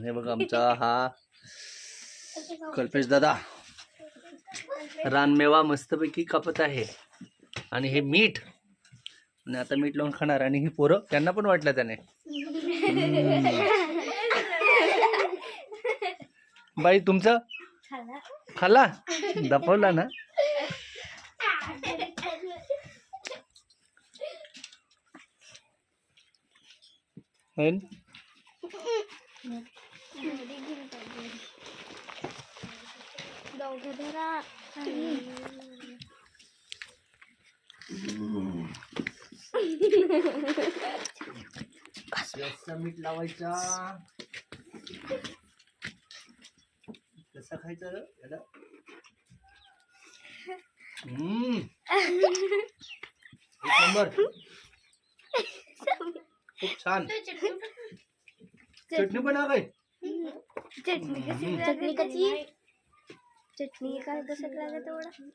हे बघा आमचा हा कल्पेश दादा रानमेवा मस्तपैकी कापत आहे. आणि हे मीठ, आणि आता मीठ लावून खाणार. आणि ही पोरं, त्यांना पण वाटलं त्याने. बाई तुमचं खाला दाखवला ना. मीठ लावायचा. कसं खायचं रे याला. एक नंबर, खूप छान. चटणी पण आहे. चटणी कशी, चटणी काय कसं लागत तेवढं.